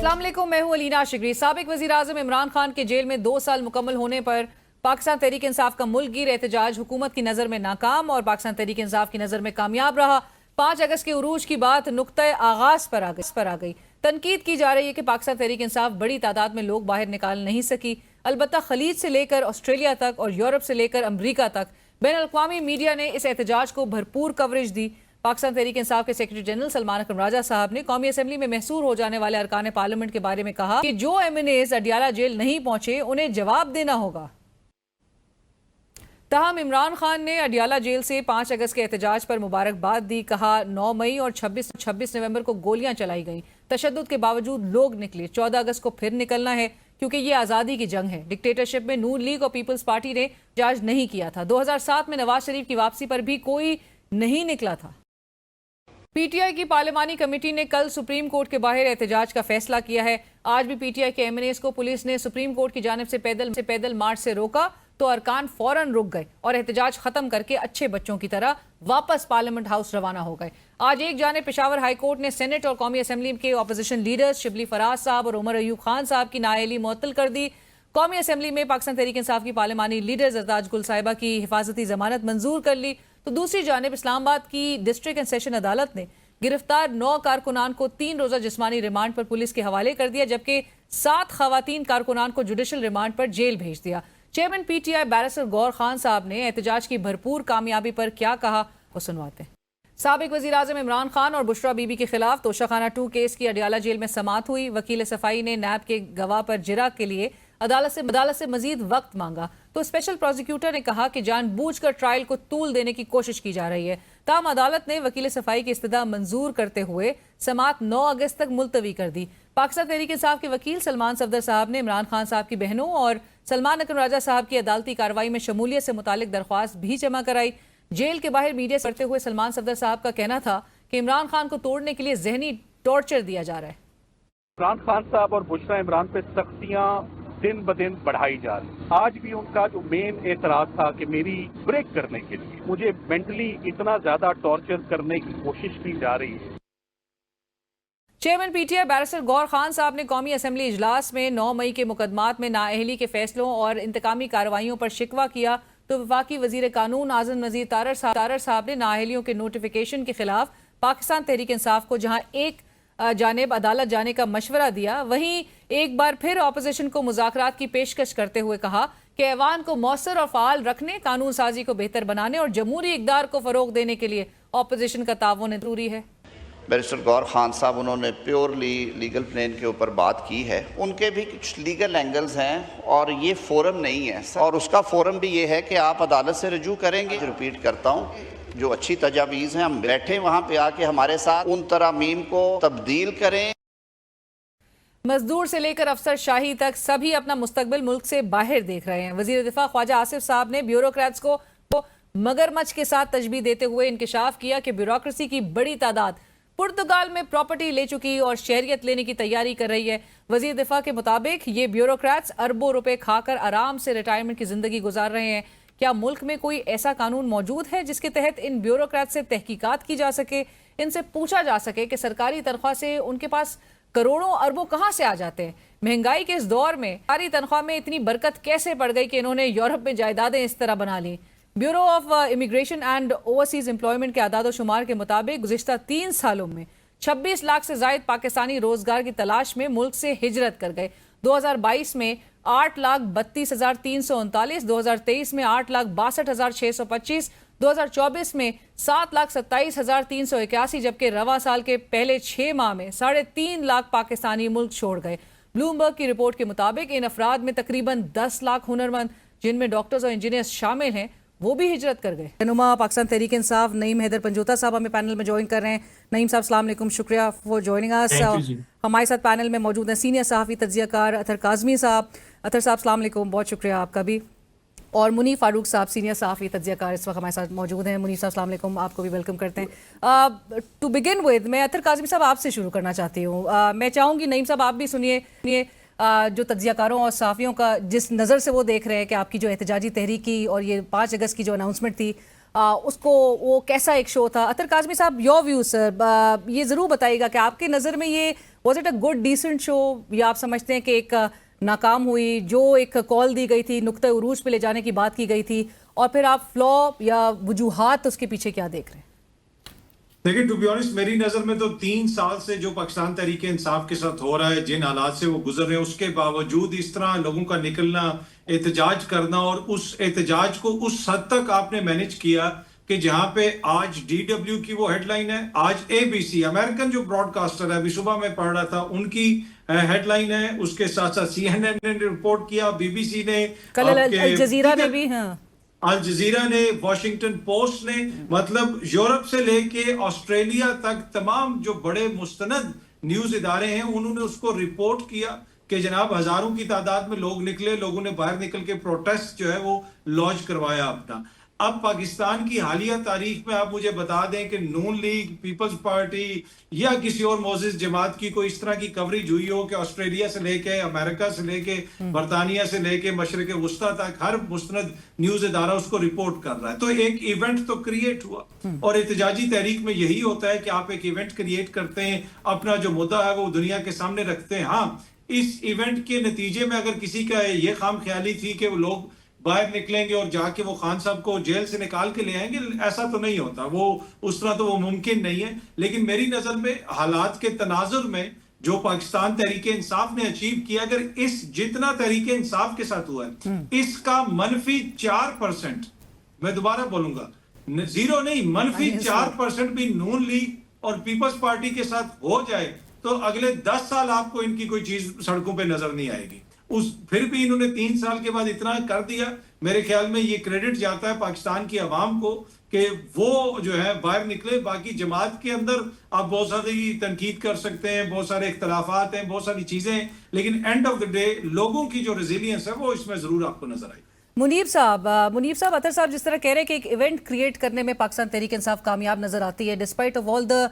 अस्सलाम वालेकुम, मैं हूं अलीना शिगरी। साबिक वजीर आजम इमरान खान के जेल में 2 साल मुकम्मल होने पर पाकिस्तान तहरीक इंसाफ का मुल्क गिर एहतजाज हुकूमत की नज़र में नाकाम और पाकिस्तान तहरीक इंसाफ की नज़र में कामयाब रहा। 5 अगस्त के उरूज की बात नुक्ता आगाज पर आ गई। तनकीद की जा रही है कि पाकिस्तान तहरीक इंसाफ बड़ी तादाद में लोग बाहर निकाल नहीं सकी। अलबत्ता खलीज से लेकर ऑस्ट्रेलिया तक और यूरोप से लेकर अमरीका तक बैन अल-अक़वामी मीडिया ने इस एहतजाज को भरपूर कवरेज दी। पाकिस्तान तहरीक इंसाफ के सेक्रेटरी जनरल सलमान अकरम राजा साहब ने कौमी असम्बली में महसूर हो जाने वाले अरकान पार्लियामेंट के बारे में कहा कि जो एमएनएज अडियाला जेल नहीं पहुंचे उन्हें जवाब देना होगा। ताहम इमरान खान ने अडियाला जेल से 5 अगस्त के एहतजाज पर मुबारकबाद दी। कहा 9 मई और 26 नवंबर को गोलियां चलाई गईं, तशद्दुद के बावजूद लोग निकले। 14 अगस्त को फिर निकलना है क्योंकि ये आज़ादी की जंग है। डिक्टेटरशिप में नून लीग और पीपल्स पार्टी ने एहतजाज नहीं किया था। 2007 में नवाज शरीफ की वापसी पर भी कोई नहीं निकला था। पीटीआई की पार्लिमानी कमेटी ने कल सुप्रीम कोर्ट के बाहर एहतजाज का फैसला किया है। आज भी पीटीआई के एमएनएस को पुलिस ने सुप्रीम कोर्ट की जानिब से पैदल मार्च से रोका तो अरकान फौरन रुक गए और एहतजाज खत्म करके अच्छे बच्चों की तरह वापस पार्लियामेंट हाउस रवाना हो गए। आज एक जानिब पेशावर हाई कोर्ट ने सेनेट और कौमी असम्बली के अपोजिशन लीडर्स शिबली फराज साहब और उमर अयूब खान साहब की नाअहली मुअत्तल कर दी। कौमी असम्बली में पाकिस्तान तहरीक इंसाफ की पार्लिमानी लीडर जरदाज गुल साहिबा की हिफाजती जमानत मंजूर कर ली तो दूसरी जानिब इस्लामाबाद की डिस्ट्रिक्ट एंड सेशन अदालत ने गिरफ्तार 9 कारकुनान को 3 रोजा जिस्मानी रिमांड पर पुलिस के हवाले कर दिया, जबकि 7 खवातीन कारकुनान को जुडिशल रिमांड पर जेल भेज दिया। चेयरमैन पीटीआई बैरिस्टर गौर खान साहब ने एहतजाज की भरपूर कामयाबी पर क्या कहा वो सुनवाते हैं। साबिक वजीर आजम इमरान खान और बुशरा बीबी के खिलाफ तोशाखाना 2 केस की अडियाला जेल में समाअत हुई। वकील सफाई ने नैब के गवाह पर जिरा के लिए अदालत से मजीद वक्त मांगा तो स्पेशल प्रोसिक्यूटर ने कहा कि जानबूझकर ट्रायल को तूल देने की कोशिश की जा रही है। ताहम अदालत ने वकील सफाई की इस्तदा मंजूर करते हुए समाअत 9 अगस्त तक मुलतवी कर दी। पाकिस्तान तहरीक इंसाफ के वकील सलमान सफदर साहब ने इमरान खान साहब की बहनों और सलमान अकरम राजा साहब की अदालती कार्रवाई में शमूलियत से मुतालिक दरख्वास्त भी जमा कराई। जेल के बाहर मीडिया से करते हुए सलमान सफदर साहब का कहना था कि इमरान खान को तोड़ने के लिए जहनी टॉर्चर दिया जा रहा है। इमरान खान साहब और बुशरा इमरान पे सख्तियां दिन ब दिन बढ़ाई जा रही। आज भी उनका जो मेन एतराज था कि मेरी ब्रेक करने के लिए मुझे मेंटली इतना ज्यादा टॉर्चर करने की कोशिश की जा रही है। चेयरमैन पीटीआई बैरिस्टर गौर खान साहब ने कौमी असम्बली इजलास में 9 मई के मुकदमात में नाअहली के फैसलों और इंतकामी कार्रवाइयों पर शिकवा किया तो वफाकी वजीर कानून आज़म नज़ीर तारर साहब ने नाअहलियों के नोटिफिकेशन के खिलाफ पाकिस्तान तहरीक इंसाफ को जहां एक जानिब अदालत जाने का मशवरा दिया, वहीं एक बार फिर अपोजिशन को मुज़ाकरात की पेशकश करते हुए कहा कि ऐवान को मौसर और फाल रखने, कानून साजी को बेहतर बनाने और जमहूरी इक़दार को फ़रोग देने के लिए अपोजिशन का ताउन जरूरी है। बैरिस्टर गौर खान साहब उन्होंने प्योरली लीगल प्लेन के ऊपर बात की है। उनके भी कुछ लीगल एंगल्स हैं और ये फोरम नहीं है और उसका फोरम भी ये है कि आप अदालत से रजू करेंगे। रिपीट करता हूँ, जो अच्छी तजावीज़ हैं हम बैठे वहाँ पे आके हमारे साथ उन तरामीम को तब्दील करें। मजदूर से लेकर अफसर शाही तक सभी अपना मुस्तकबिल मुल्क से बाहर देख रहे हैं। वजीर दिफा ख्वाजा आसिफ साहब ने ब्यूरोक्रेट्स को मगरमच्छ के साथ तशबीह देते हुए इंकशाफ किया कि ब्यूरोक्रेसी की बड़ी तादाद पुर्तगाल में प्रॉपर्टी ले चुकी और शहरियत लेने की तैयारी कर रही है। वजीर दिफा के मुताबिक ये ब्यूरोक्रेट्स अरबों रुपए खाकर आराम से रिटायरमेंट की जिंदगी गुजार रहे हैं। क्या मुल्क में कोई ऐसा कानून मौजूद है जिसके तहत इन ब्यूरोक्रेट से तहकीकात की जा सके, इनसे पूछा जा सके कि सरकारी तनख्वाह से उनके पास करोड़ों अरबों कहां से आ जाते हैं? महंगाई के इस दौर में सरकारी तनख्वाह में इतनी बरकत कैसे पड़ गई कि इन्होंने यूरोप में जायदादें इस तरह बना ली? Bureau of immigration and overseas employment के आदाद शुमार के मुताबिक गुज़िश्ता 3 सालों में 26 लाख से जायद पाकिस्तानी रोजगार की तलाश में मुल्क से हिजरत कर गए। 2022 में 8,32,339, 2023 में 8,62,625, 2024 में 7,27,381, जबकि रवा साल के पहले 6 माह में 3.5 लाख पाकिस्तानी मुल्क छोड़ गए। ब्लूमबर्ग की रिपोर्ट के मुताबिक इन अफराद में तकरीबन 10 लाख हुनरमंद, जिनमें डॉक्टर्स और इंजीनियर्स शामिल हैं, वो भी हिजरत कर गए। रहनुमा पाकिस्तान तहरीक इंसाफ नईम हैदर पंजोता साहब हमें पैनल में ज्वाइन कर रहे हैं। नईम साहब अस्सलाम वालेकुम, शुक्रिया फॉर ज्वाइनिंग अस। हमारे साथ पैनल में मौजूद हैं सीनियर सहाफ़ी तज्ज़ियाकार अतर काज़मी साहब। अतर साहब अस्सलाम वालेकुम, बहुत शुक्रिया आपका भी। और मुनीफ फारूक साहब सीनियर सहाफ़ी तज्ज़ियाकार इस वक्त हमारे साथ मौजूद हैं। मुनीफ साहब अस्सलाम वालेकुम, आपको भी वेलकम करते हैं। टू बिगिन विद मैं अतर काज़मी साहब आपसे शुरू करना चाहती हूँ। मैं चाहूँगी नईम साहब आप भी सुनिए जो तज्ज़ियाकारों और सहाफ़ियों का जिस नज़र से वो देख रहे हैं कि आपकी जो एहतजाजी तहरीकी और ये 5 अगस्त की जो अनाउंसमेंट थी उसको वो कैसा एक शो था? अतर काजमी साहब, योर व्यू सर, ये ज़रूर बताइएगा कि आपकी नज़र में ये was it a good decent show, या आप समझते हैं कि एक नाकाम हुई? जो एक कॉल दी गई थी, नुक्ता उरूज पे ले जाने की बात की गई थी, और फिर आप फ्लॉ या वजूहात उसके पीछे क्या देख रहे हैं? देखिए, टू बी ऑनेस्ट, मेरी नजर में तो 3 साल से जो पाकिस्तान तहरीक इंसाफ के साथ हो रहा है, जिन हालात से वो गुजर रहे हैं, उसके बावजूद इस तरह लोगों का निकलना, एहतजाज करना, और उस एहतजाज को उस हद तक आपने मैनेज किया कि जहां पे आज DW की वो हेडलाइन है, आज ABC अमेरिकन जो ब्रॉडकास्टर है, अभी सुबह मैं पढ़ रहा था, उनकी हेडलाइन है, उसके साथ साथ CNN ने रिपोर्ट किया, BBC ने, कल अल जजीरा ने भी, हाँ, अल जजीरा ने, वॉशिंगटन पोस्ट ने, मतलब यूरोप से लेके ऑस्ट्रेलिया तक तमाम जो बड़े मुस्तनद न्यूज इदारे हैं, उन्होंने उसको रिपोर्ट किया कि जनाब हजारों की तादाद में लोग निकले, लोगों ने बाहर निकल के प्रोटेस्ट जो है वो लॉन्च करवाया अपना। अब पाकिस्तान की हालिया तारीख में आप मुझे बता दें कि नून लीग, पीपल्स पार्टी या किसी और मोजिज जमात की कोई इस तरह की कवरेज हुई हो कि ऑस्ट्रेलिया से लेके, अमेरिका से लेके, बरतानिया से लेके मशरक वस्ता तक हर मुस्तनद न्यूज इदारा उसको रिपोर्ट कर रहा है। तो एक इवेंट तो क्रिएट हुआ, और एहतजाजी तहरीक में यही होता है कि आप एक इवेंट क्रिएट करते हैं, अपना जो मुद्दा है वो दुनिया के सामने रखते हैं। हाँ, इस इवेंट के नतीजे में अगर किसी का ये खाम ख्याली थी कि वो लोग बाहर निकलेंगे और जाके वो खान साहब को जेल से निकाल के ले आएंगे, ऐसा तो नहीं होता, वो उस तरह तो वो मुमकिन नहीं है। लेकिन मेरी नजर में हालात के तनाजुर में जो पाकिस्तान तहरीक इंसाफ ने अचीव किया, अगर इस जितना तहरीक इंसाफ के साथ हुआ है, इसका -4%, मैं दोबारा बोलूंगा, 0 नहीं, -4% भी नून लीग और पीपल्स पार्टी के साथ हो जाए, तो अगले 10 साल आपको इनकी कोई चीज सड़कों पे नजर नहीं आएगी। फिर भी इन्होंने 3 साल के बाद इतना कर दिया। मेरे ख्याल में ये क्रेडिट जाता है पाकिस्तान की आवाम को कि वो जो है बाहर निकले। बाकी जमात के अंदर आप बहुत सारी तनकीद कर सकते हैं, बहुत सारे इख्तलाफात हैं, बहुत सारी चीजें हैं, लेकिन एंड ऑफ द डे लोगों की जो रेजिलियंस है वो इसमें जरूर आपको नजर आई। मुनीब साहब, अतर साहब जिस तरह कह रहे हैं कि एक इवेंट क्रिएट करने में पाकिस्तान तहरीक इंसाफ कामयाब नजर आती है, despite of all the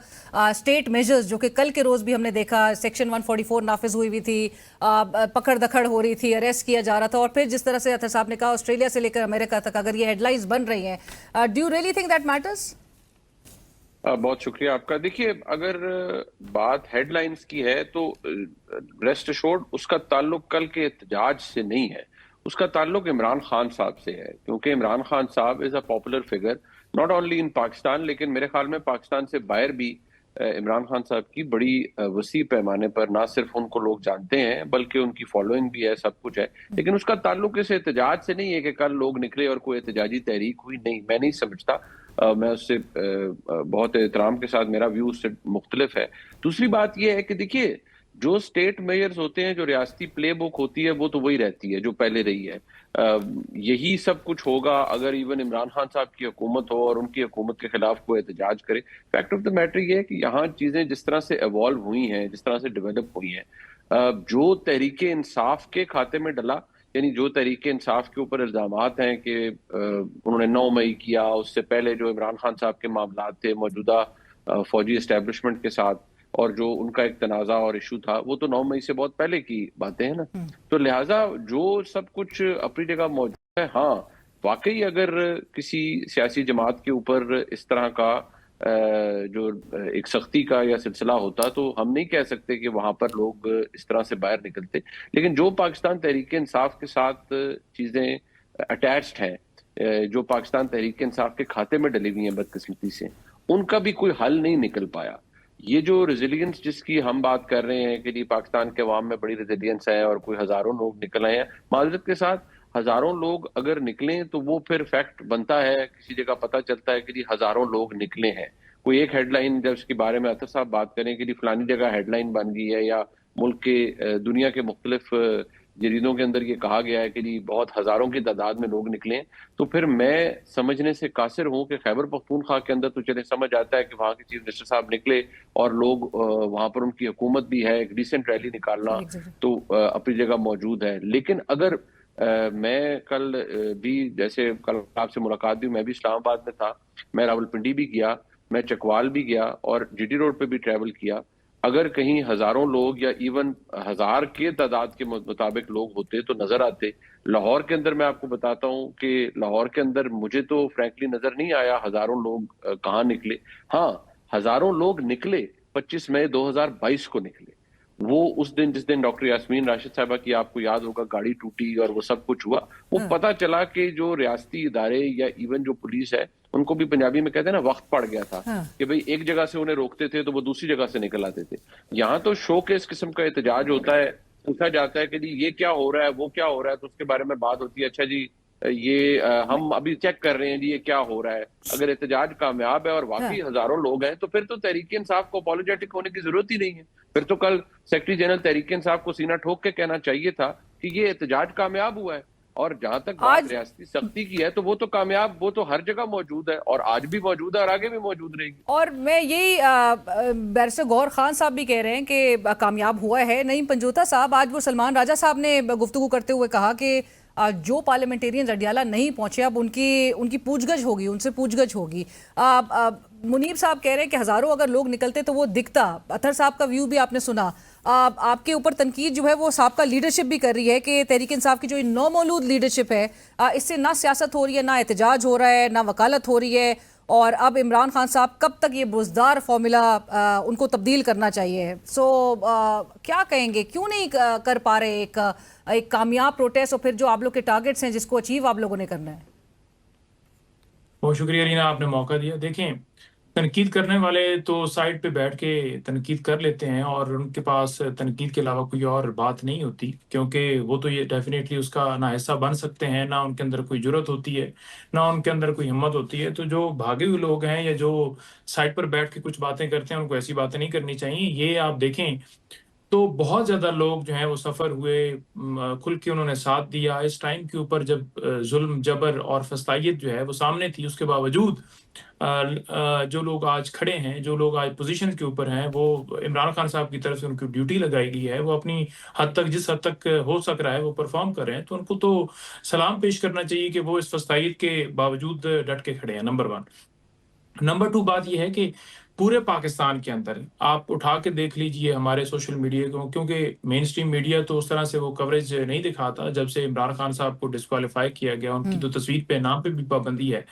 state measures, जो कि कल के रोज भी हमने देखा, सेक्शन 144 नाफिज हुई थी, पकड़ दखड़ हो रही थी, अरेस्ट किया जा रहा था, और फिर जिस तरह से अतर साहब ने कहा ऑस्ट्रेलिया से लेकर अमेरिका तक अगर ये हेडलाइंस बन रही हैं, do you really think that matters? बहुत शुक्रिया आपका। देखिए, अगर बात हेडलाइंस की है तो रेस्ट एश्योर्ड उसका ताल्लुक कल के एहतजाज से नहीं है, उसका ताल्लुक इमरान खान साहब से है, क्योंकि इमरान खान साहब is a popular figure not only in Pakistan, लेकिन मेरे ख्याल में पाकिस्तान से बाहर भी इमरान खान साहब की बड़ी वसी पैमाने पर ना सिर्फ उनको लोग जानते हैं बल्कि उनकी फॉलोइंग भी है, सब कुछ है। लेकिन उसका ताल्लुक इस एहतजाज से नहीं है कि कल लोग निकले और कोई एहतजाजी तहरीक हुई, नहीं, मैं नहीं समझता। मैं उससे बहुत एहतराम के साथ, मेरा व्यू उससे मुख्तलिफ है। दूसरी बात यह है कि देखिए, जो स्टेट मेयर्स होते हैं, जो रियासती प्ले बुक होती है, वो तो वही रहती है जो पहले रही है। यही सब कुछ होगा अगर इवन इमरान खान साहब की हुकूमत हो और उनकी हुकूमत के खिलाफ कोई एहतजाज करे। फैक्ट ऑफ द मैटर ये है कि यहाँ चीजें जिस तरह से एवॉल्व हुई हैं, जिस तरह से डेवलप हुई हैं, जो तहरीक इंसाफ के खाते में डला, यानी जो तहरीक इंसाफ के ऊपर इल्जामात हैं कि उन्होंने 9 मई किया, उससे पहले जो इमरान खान साहब के मामलात थे मौजूदा फौजी एस्टेब्लिशमेंट के साथ, और जो उनका एक तनाज़ा और इशू था, वो तो 9 मई से बहुत पहले की बातें हैं ना। तो लिहाजा जो सब कुछ अपनी जगह मौजूद है। हाँ, वाकई अगर किसी सियासी जमात के ऊपर इस तरह का जो एक सख्ती का या सिलसिला होता तो हम नहीं कह सकते कि वहां पर लोग इस तरह से बाहर निकलते। लेकिन जो पाकिस्तान तहरीक इंसाफ के साथ चीजें अटैच्ड हैं, जो पाकिस्तान तहरीक इंसाफ के खाते में डली हुई हैं बदकिस्मती से, उनका भी कोई हल नहीं निकल पाया। ये जो रेजिलियंस जिसकी हम बात कर रहे हैं कि जी पाकिस्तान के अवाम में बड़ी रेजिलियंस है और कोई हजारों लोग निकल आए हैं, माजरत के साथ हजारों लोग अगर निकलें तो वो फिर फैक्ट बनता है, किसी जगह पता चलता है कि जी हजारों लोग निकले हैं। कोई एक हेडलाइन जब उसके बारे में अतर साहब बात करें कि जी फलानी जगह हेडलाइन बन गई है, या मुल्क के दुनिया के मुख्तलिफ जरीदों के अंदर ये कहा गया है कि जी बहुत हजारों की तादाद में लोग निकले, तो फिर मैं समझने से कासिर हूं कि खैबर पख्तूनख्वा के अंदर तो चले समझ आता है कि वहां के चीफ मिनिस्टर साहब निकले और लोग वहां पर उनकी हुकूमत भी है, एक डिसेंट रैली निकालना तो अपनी जगह मौजूद है। लेकिन अगर मैं कल भी, जैसे कल आपसे मुलाकात भी, मैं भी इस्लामाबाद में था, मैं रावलपिंडी भी गया, मैं चकवाल भी गया और GT रोड पे भी ट्रैवल किया। अगर कहीं हजारों लोग या इवन हजार के तादाद के मुताबिक लोग होते तो नजर आते। लाहौर के अंदर मैं आपको बताता हूं कि लाहौर के अंदर मुझे तो फ्रैंकली नजर नहीं आया हजारों लोग कहाँ निकले। हाँ, हजारों लोग निकले 25 मई 2022 को निकले। वो उस दिन जिस दिन डॉक्टर यास्मीन राशिद साहबा की आपको याद होगा गाड़ी टूटी और वो सब कुछ हुआ, वो पता चला कि जो रियासती इदारे या इवन जो पुलिस है उनको भी पंजाबी में कहते हैं ना वक्त पड़ गया था कि भाई एक जगह से उन्हें रोकते थे तो वो दूसरी जगह से निकल आते थे। यहाँ तो शो के इस किस्म का एहतजाज होता है, पूछा जाता है कि जी ये क्या हो रहा है, वो क्या हो रहा है, तो उसके बारे में बात होती है, अच्छा जी ये हम अभी चेक कर रहे हैं जी ये क्या हो रहा है। अगर एहतजाज कामयाब है और वाकई हजारों लोग हैं तो फिर तो तहरीक इंसाफ को अपॉलोजेटिक होने की जरूरत ही नहीं है। फिर तो कल सेक्रेटरी जनरल तहरीक इंसाफ को सीना ठोक के कहना चाहिए था कि ये एहतजाज कामयाब हुआ है। और जहां तक बात रियासती सख्ती की है तो वो तो कामयाब, वो तो हर जगह मौजूद है और आज भी मौजूद है और आगे भी मौजूद रहेगी। और मैं यही बैरिस्टर गौहर खान साहब भी कह रहे हैं कि कामयाब हुआ है। नईम पंजोता साहब, आज वो सलमान राजा साहब ने गुफ्तगू करते हुए कहा कि जो पार्लियामेंटेरियन अडियाला नहीं पहुंचे अब उनकी पूछगछ होगी, उनसे पूछगछ होगी। मुनीब साहब कह रहे हैं कि हजारों अगर लोग निकलते तो वो दिखता। अतर साहब का व्यू भी आपने सुना। आपके ऊपर तनकीद जो है वो साहब लीडरशिप भी कर रही है कि तहरीक इंसाफ की जो नौमौलूद लीडरशिप है, इससे ना सियासत हो रही है, ना एहतजाज हो रहा है, ना वकालत हो रही है। और अब इमरान खान साहब कब तक ये बुज़दार फॉर्मूला उनको तब्दील करना चाहिए। क्या कहेंगे, क्यों नहीं कर पा रहे एक कामयाब प्रोटेस्ट और फिर जो आप लोग के टारगेट्स हैं जिसको अचीव आप लोगों ने करना है। बहुत शुक्रिया रीना, आपने मौका दिया। देखें, तनकीद करने वाले तो साइड पे बैठ के तनकीद कर लेते हैं और उनके पास तनकीद के अलावा कोई और बात नहीं होती, क्योंकि वो तो ये डेफिनेटली उसका ना हिस्सा बन सकते हैं, ना उनके अंदर कोई जुर्रत होती है, ना उनके अंदर कोई हिम्मत होती है। तो जो भागे हुए लोग हैं या जो साइड पर बैठ के कुछ बातें करते हैं, उनको ऐसी बातें नहीं करनी चाहिए। ये आप देखें तो बहुत ज्यादा लोग जो हैं वो सफर हुए, खुल के उन्होंने साथ दिया इस टाइम के ऊपर जब जुल्म जबर और फस्तायत जो है वो सामने थी। उसके बावजूद जो लोग आज खड़े हैं, जो लोग आज पोजीशन के ऊपर हैं, वो इमरान खान साहब की तरफ से उनकी ड्यूटी लगाई गई है, वो अपनी हद तक जिस हद तक हो सक रहा है वो परफॉर्म कर रहे हैं। तो उनको तो सलाम पेश करना चाहिए कि वो इस फस्तायत के बावजूद डट के खड़े हैं। नंबर 1। नंबर 2 बात यह है कि पूरे पाकिस्तान के अंदर आप उठा के देख लीजिए हमारे सोशल मीडिया को, क्योंकि मेन स्ट्रीम मीडिया तो उस तरह से वो कवरेज नहीं दिखाता। जब से इमरान खान साहब को डिस्क्वालीफाई किया गया, उनकी तो तस्वीर पे नाम पे भी पाबंदी है,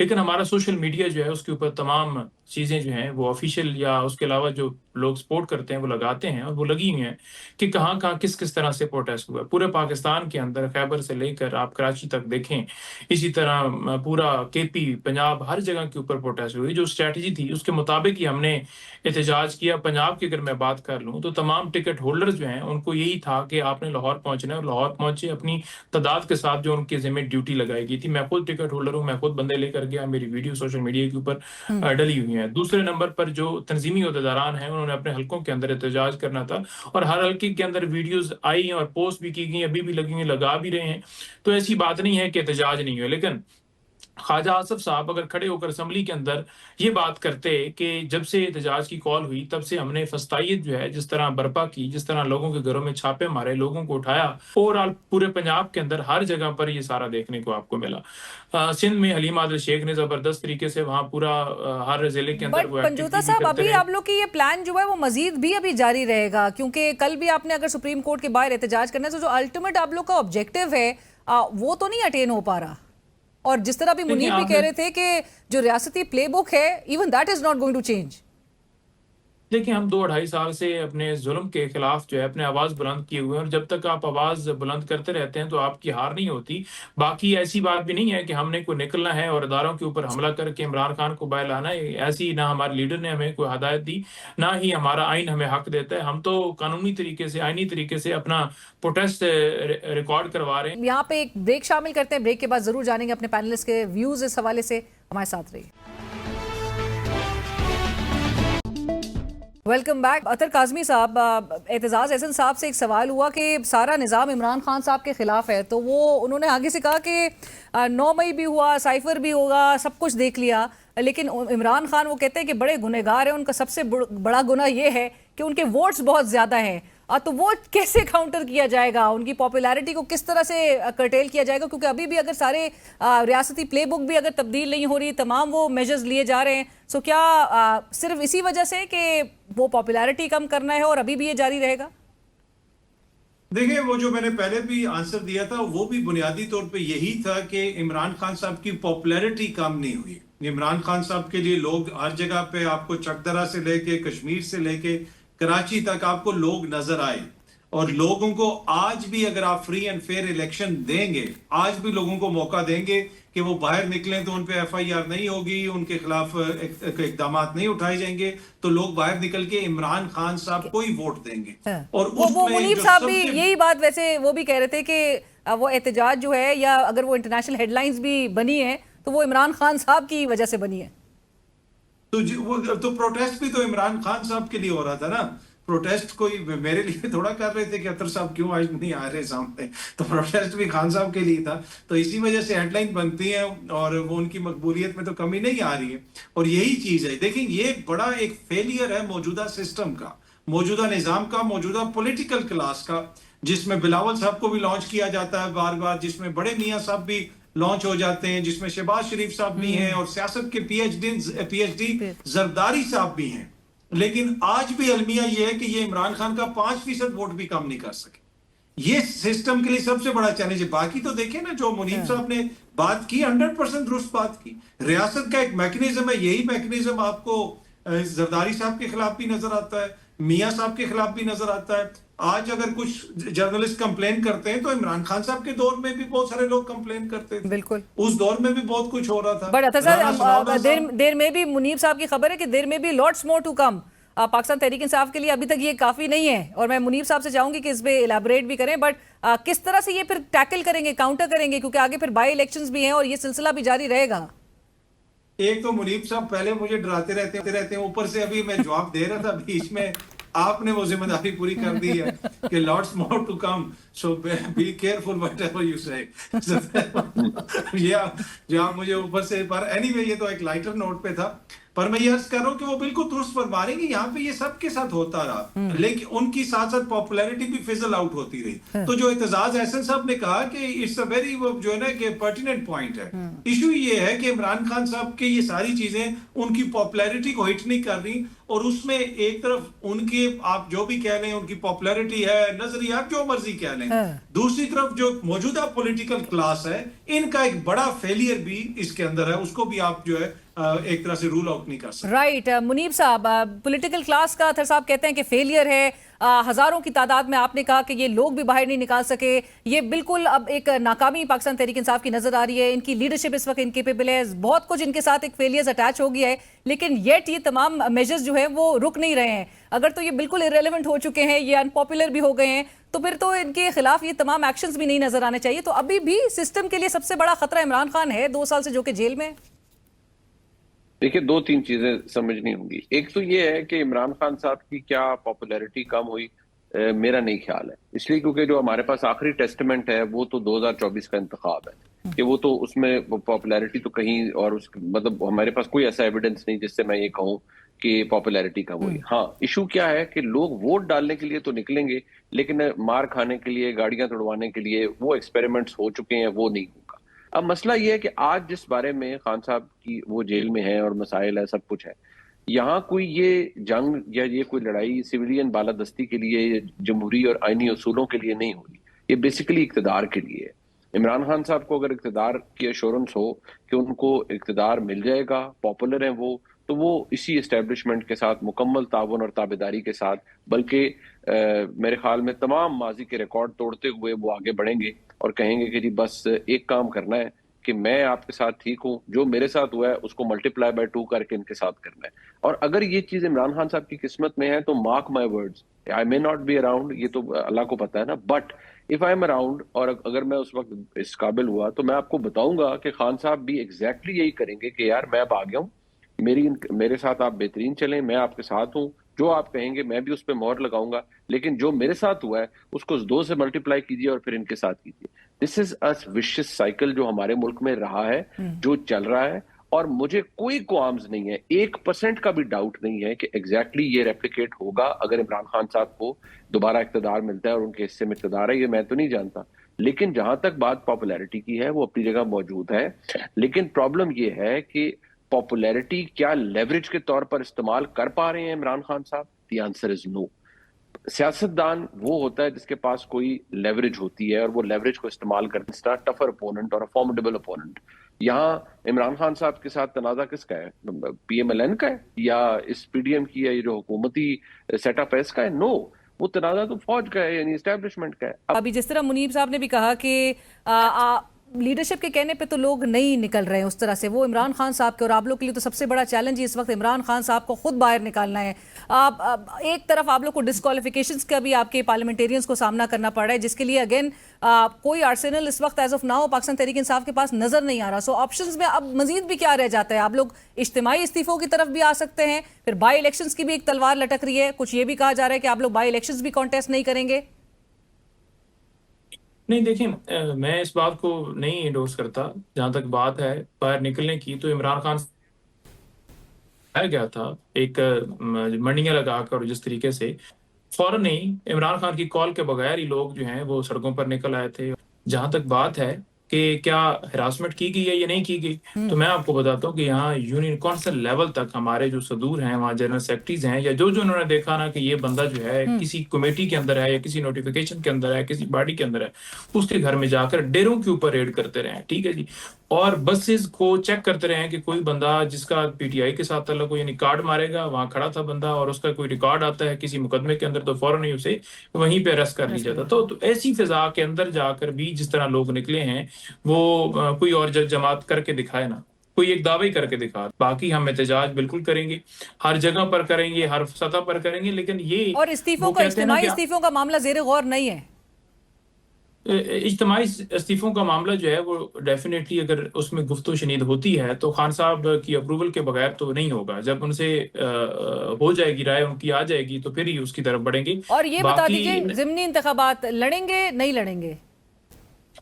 लेकिन हमारा सोशल मीडिया जो है उसके ऊपर तमाम चीजें जो हैं वो ऑफिशियल या उसके अलावा जो लोग सपोर्ट करते हैं वो लगाते हैं, और वो लगी हुई हैं कि कहाँ कहाँ किस किस तरह से प्रोटेस्ट हुआ। पूरे पाकिस्तान के अंदर खैबर से लेकर आप कराची तक देखें, इसी तरह पूरा केपी पंजाब हर जगह के ऊपर प्रोटेस्ट हुई। जो स्ट्रैटेजी थी उसके मुताबिक ही हमने एहतजाज किया। पंजाब की अगर मैं बात कर लूँ तो तमाम टिकट होल्डर्स जो हैं उनको यही था कि आपने लाहौर पहुंचना है, और लाहौर पहुंचे अपनी तादाद के साथ जो उनके जिम्मे ड्यूटी लगाई गई थी। मैं खुद टिकट होल्डर हूँ, मैं खुद बंदे लेकर गया, मेरी वीडियो सोशल मीडिया के ऊपर डली हुई है। दूसरे नंबर पर जो तंजीमी अहदेदारान हैं उन्होंने अपने हल्कों के अंदर एहतजाज करना था, और हर हल्के के अंदर वीडियोस आई और पोस्ट भी की गई, अभी भी लगी हुई, लगा भी रहे हैं। तो ऐसी बात नहीं है कि एहतजाज नहीं हुआ। लेकिन ख्वाजा आसिफ साहब अगर खड़े होकर असम्बली के अंदर ये बात करते कि जब से एहतजाज की कॉल हुई तब से हमने फस्तायत जो है जिस तरह बर्पा की, जिस तरह लोगों के घरों में छापे मारे, लोगों को उठाया, ओवरऑल पूरे पंजाब के अंदर हर जगह पर ये सारा देखने को आपको मिला। सिंध में हलीम आदिल शेख ने जबरदस्त तरीके से वहां पूरा हर जिले के अंदर पंजोता साहब, अभी आप लोग की ये प्लान जो है वो मजीद भी अभी जारी रहेगा, क्योंकि कल भी आपने अगर सुप्रीम कोर्ट के बाहर एहतजाज करना है तो जो अल्टीमेट आप लोग का ऑब्जेक्टिव है वो तो नहीं अटेन हो पा रहा। और जिस तरह भी मुनीर भी कह रहे थे कि जो रियासती प्लेबुक है even that is not going to change. देखिए, हम 2-2.5 साल से अपने जुल्म के खिलाफ जो है अपने आवाज बुलंद किए हुए हैं, और जब तक आप आवाज बुलंद करते रहते हैं तो आपकी हार नहीं होती। बाकी ऐसी बात भी नहीं है कि हमने कोई निकलना है और अदारों के ऊपर हमला करके इमरान खान को बाहर लाना है। ऐसी ना हमारे लीडर ने हमें कोई हदायत दी, ना ही हमारा आइन हमें हक देता है। हम तो कानूनी तरीके से, आईनी तरीके से अपना प्रोटेस्ट रिकॉर्ड करवा रहे हैं। यहाँ पे एक ब्रेक शामिल करते हैं, ब्रेक के बाद जरूर जानेंगे अपने पैनलिस्ट के व्यूज इस हवाले से। हमारे साथ रहिए। Welcome back. अतर काज़मी साहब, एतजाज एहसन साहब से एक सवाल हुआ कि सारा निज़ाम इमरान खान साहब के खिलाफ है, तो वो उन्होंने आगे से कहा कि 9 मई भी हुआ, साइफर भी होगा, सब कुछ देख लिया, लेकिन इमरान खान वो कहते हैं कि बड़े गुनहगार हैं। उनका सबसे बड़ा गुनाह ये है कि उनके वोट्स बहुत ज़्यादा हैं। तो वो कैसे काउंटर किया जाएगा, उनकी पॉपुलैरिटी को किस तरह से कर्टेल किया जाएगा? क्योंकि अभी भी अगर सारे रियासती प्लेबुक भी अगर तब्दील नहीं हो रही, तमाम वो मेजर्स लिए जा रहे हैं, सो क्या सिर्फ इसी वजह से कि वो पॉपुलैरिटी कम करना है और अभी भी ये जारी रहेगा? देखिए, वो जो मैंने पहले भी आंसर दिया था वो भी बुनियादी तौर पे यही था कि इमरान खान साहब की पॉपुलैरिटी कम नहीं हुई। इमरान खान साहब के लिए लोग हर जगह पे, आपको चकदरा से लेके कश्मीर से लेके कराची तक आपको लोग नजर आए, और लोगों को आज भी अगर आप फ्री एंड फेयर इलेक्शन देंगे, आज भी लोगों को मौका देंगे कि वो बाहर निकलें तो उन पे FIR नहीं होगी, उनके खिलाफ इकदाम नहीं उठाए जाएंगे, तो लोग बाहर निकल के इमरान खान साहब को ही वोट देंगे। और वो मुनीब साहब भी यही बात वैसे वो भी कह रहे थे कि वो एहतजाज जो है, या अगर वो इंटरनेशनल हेडलाइंस भी बनी है तो वो इमरान खान साहब की वजह से बनी है। तो प्रोटेस्ट भी तो इमरान खान साहब के लिए हो रहा था ना। प्रोटेस्ट कोई मेरे लिए थोड़ा कर रहे थे कि अतर साहब क्यों आज नहीं आ रहे सामने, तो प्रोटेस्ट भी खान साहब के लिए था। तो इसी वजह से हेडलाइन बनती है और वो उनकी मकबूलियत में तो कमी नहीं आ रही है, और यही चीज है। देखिए, ये बड़ा एक फेलियर है मौजूदा सिस्टम का, मौजूदा निजाम का, मौजूदा पॉलिटिकल क्लास का, जिसमें बिलावल साहब को भी लॉन्च किया जाता है बार बार, जिसमें बड़े मियाँ साहब भी लॉन्च हो जाते हैं, जिसमें शहबाज शरीफ साहब भी हैं और सियासत के PhD जरदारी साहब भी हैं। लेकिन आज भी अलमिया ये है कि ये इमरान खान का 5% वोट भी कम नहीं कर सके। ये सिस्टम के लिए सबसे बड़ा चैलेंज है। बाकी तो देखें ना, जो मुनीब साहब ने बात की 100% दुरुस्त बात की। रियासत का एक मैकेनिज्म है, यही मैकेनिज्म आपको जरदारी साहब के खिलाफ भी नजर आता है, मियाँ साहब के खिलाफ भी नजर आता है। आज अगर कुछ जर्नलिस्ट कंप्लेन करते हैं तो इमरान खान साहब के दौर में भी बहुत सारे लोग कंप्लेन करते थे, बिल्कुल उस दौर में भी बहुत कुछ हो रहा था। बट अतर साहब, देर में भी मुनीब साहब की खबर है कि there may be lots more to come. Pakistan Tehreek Insaf के लिए अभी तक ये काफी नहीं है, और मैं मुनीब साहब से चाहूंगी कि इस पे इलैबोरेट भी करें। बट किस तरह से ये फिर टैकल करेंगे, काउंटर करेंगे, क्योंकि आगे फिर बाई इलेक्शंस भी हैं और ये सिलसिला भी जारी रहेगा। एक तो मुनीब साहब पहले मुझे डराते रहते हैं, ऊपर से अभी मैं जवाब दे रहा था बीच में, आपने वो जिम्मेदारी पूरी कर दी है कि lots more to come, so be careful whatever you say. ये जो आप मुझे ऊपर से, पर एनीवे ये तो एक लाइटर नोट पे था, पर मैं ये अर्ज कर रहा हूँ कि वो बिल्कुल दुरुस्त फरमा रहे हैं। यहाँ पे ये सबके साथ होता रहा, लेकिन उनकी साथ साथ पॉपुलैरिटी भी फिजल आउट होती रही। तो जो एतजाज एहसन साहब ने कहा कि इट्स अ वेरी, जो है ना, कि पर्टिनेंट पॉइंट है। इशू ये है कि इमरान खान साहब के ये सारी चीजें उनकी पॉपुलैरिटी को हिट नहीं कर रही, और उसमें एक तरफ उनकी, आप जो भी कह लें, उनकी पॉपुलैरिटी है, नजरिया, आप जो मर्जी कह लें, दूसरी तरफ जो मौजूदा पॉलिटिकल क्लास है, इनका एक बड़ा फेलियर भी इसके अंदर है, उसको भी आप जो है एक तरह से रूल आउट नहीं कर सकते। राइट मुनीब साहब, पॉलिटिकल क्लास का अतर साहब कहते हैं कि फेलियर है, हजारों की तादाद में आपने कहा कि ये लोग भी बाहर नहीं निकाल सके, ये बिल्कुल अब एक नाकामी पाकिस्तान तहरीक इंसाफ की नजर आ रही है। इनकी लीडरशिप इस वक्त इनकेपेबल है, बहुत कुछ इनके साथ एक फेलियर्स अटैच हो गया है, लेकिन येट ये तमाम मेजर्स जो है वो रुक नहीं रहे हैं। अगर तो ये बिल्कुल इरेलेवेंट हो चुके हैं, ये अनपॉपुलर भी हो गए हैं, तो फिर तो इनके खिलाफ ये तमाम एक्शंस भी नहीं नजर आने चाहिए। तो अभी भी सिस्टम के लिए सबसे बड़ा खतरा इमरान खान है, 2 साल से जो कि जेल में। देखिए, 2-3 चीजें समझनी होंगी। एक तो ये है कि इमरान खान साहब की क्या पॉपुलैरिटी कम हुई, मेरा नहीं ख्याल है, इसलिए क्योंकि जो हमारे पास आखिरी टेस्टमेंट है वो तो 2024 का इंतखाब है, कि वो तो उसमें पॉपुलैरिटी तो कहीं, और उस मतलब हमारे पास कोई ऐसा एविडेंस नहीं जिससे मैं ये कहूँ कि पॉपुलैरिटी कम हुई। हाँ, इशू क्या है कि लोग वोट डालने के लिए तो निकलेंगे, लेकिन मार खाने के लिए, गाड़ियां तोड़वाने के लिए वो एक्सपेरिमेंट्स हो चुके हैं, वो नहीं होगा। अब मसला ये है कि आज जिस बारे में खान साहब की वो जेल में है और मसाइल है, सब कुछ है, यहाँ कोई ये जंग या ये कोई लड़ाई सिविलियन बालादस्ती के लिए, जमहूरी और आईनी उसूलों के लिए नहीं हो रही, ये बेसिकली इक्तदार के लिए है। इमरान खान साहब को अगर इक्तदार की एश्योरेंस हो कि उनको इक्तदार मिल जाएगा, पॉपुलर है वो, तो वो इसी एस्टेब्लिशमेंट के साथ मुकम्मल ताउन और ताबेदारी के साथ, बल्कि मेरे ख्याल में तमाम माजी के रिकॉर्ड तोड़ते हुए वो आगे बढ़ेंगे और कहेंगे कि जी बस एक काम करना है कि मैं आपके साथ ठीक हूँ, जो मेरे साथ हुआ है उसको मल्टीप्लाई बाय 2 करके इनके साथ करना है। और अगर ये चीज इमरान खान साहब की किस्मत में है तो mark my words, I may not be around, ये तो अल्लाह को पता है ना, but if I am around और अगर मैं उस वक्त इस काबिल हुआ तो मैं आपको बताऊंगा कि खान साहब भी एग्जैक्टली यही करेंगे कि यार मैं अब आ गया हूँ, मेरे साथ आप बेहतरीन चलें, मैं आपके साथ हूँ, जो आप कहेंगे मैं भी उस पर मोहर लगाऊंगा, लेकिन जो मेरे साथ हुआ है उसको 2 से मल्टीप्लाई कीजिए और फिर इनके साथ कीजिए। This is a vicious cycle जो हमारे मुल्क में रहा है, जो चल रहा है, और मुझे कोई क्वाम्स नहीं है, 1% का भी डाउट नहीं है कि एग्जैक्टली ये रेप्लिकेट होगा अगर इमरान खान साहब को दोबारा इक़्तिदार मिलता है और उनके हिस्से में इक़्तिदार है, ये मैं तो नहीं जानता। लेकिन जहां तक बात पॉपुलैरिटी की है वो अपनी जगह मौजूद है, लेकिन प्रॉब्लम ये है कि पॉपुलैरिटी क्या लेवरेज के तौर पर इस्तेमाल कर पा रहे हैं इमरान खान साहब? The answer is no. सियासतदान वो होता है जिसके पास कोई लेवरेज होती है और वो लेवरेज को इस्तेमाल करता, टफर ओपोनेंट और अ फॉर्मिडेबल ओपोनेंट। यहाँ इमरान खान साहब के साथ तनाजा किसका है? PMLN का है या इस PDM की है, ये जो हुकूमती सेटअप है इसका है? नो, वो तनाजा तो फौज का है, यानी एस्टेब्लिशमेंट का है। अभी जिस तरह मुनीब साहब ने भी कहा कि लीडरशिप के कहने पे तो लोग नहीं निकल रहे हैं उस तरह से, वो इमरान खान साहब के और आप लोग के लिए तो सबसे बड़ा चैलेंज इस वक्त इमरान खान साहब को खुद बाहर निकालना है। एक तरफ आप लोग को डिस्क्वालिफिकेशंस का भी आपके पार्लियामेंटेरियंस को सामना करना पड़ रहा है, जिसके लिए अगेन कोई आर्सेनल इस वक्त as of now Pakistan Tehreek Insaf के पास नजर नहीं आ रहा। सो ऑप्शंस में अब मजीद भी क्या रह जाता है? आप लोग इज्तिमाई इस्तीफों की तरफ भी आ सकते हैं, फिर बाई इलेक्शंस की भी एक तलवार लटक रही है, कुछ ये भी कहा जा रहा है कि आप लोग बाई इलेक्शंस भी कॉन्टेस्ट नहीं करेंगे। नहीं देखिए, मैं इस बात को नहीं इंडोर्स करता। जहां तक बात है बाहर निकलने की, तो इमरान खान आया गया था एक मंडियां लगाकर, और जिस तरीके से फौरन ही इमरान खान की कॉल के बगैर ही लोग जो हैं वो सड़कों पर निकल आए थे। जहां तक बात है कि क्या हरासमेंट की गई है या नहीं की गई, तो मैं आपको बताता हूँ कि यहाँ यूनियन काउंसिल लेवल तक हमारे जो सदूर हैं, वहाँ जनरल सेक्रेटरीज हैं, या जो जो उन्होंने देखा ना कि ये बंदा जो है किसी कमेटी के अंदर है या किसी नोटिफिकेशन के अंदर है, किसी बॉडी के अंदर है, उसके घर में जाकर डेरों के ऊपर रेड करते रहे। ठीक है जी। और बसेस को चेक करते रहे कि कोई बंदा जिसका PTI के साथ तल्लुक हो, यानी कार्ड मारेगा, वहां खड़ा था बंदा और उसका कोई रिकॉर्ड आता है किसी मुकदमे के अंदर, तो फौरन ही उसे वहीं पे अरेस्ट कर लिया जाता। तो ऐसी फिजा के अंदर जाकर भी जिस तरह लोग निकले हैं, वो कोई और जमात करके दिखाए ना, कोई एक दावे करके दिखा। बाकी हम एहतजाज बिल्कुल करेंगे, हर जगह पर करेंगे, हर सतह पर करेंगे, लेकिन ये और इस्तीफों का, इज्तिमाई इस्तीफों का मामला ज़ेरे गौर नहीं है। इज्तिमाई इस्तीफों का मामला जो है वो डेफिनेटली अगर उसमें गुफ्तगू शनीद होती है तो खान साहब की अप्रूवल के बगैर तो नहीं होगा। जब उनसे हो जाएगी राय, उनकी आ जाएगी, तो फिर ही उसकी तरफ बढ़ेंगे। और ये बता दीजिए, ज़िमनी इंतखाबात लड़ेंगे नहीं लड़ेंगे?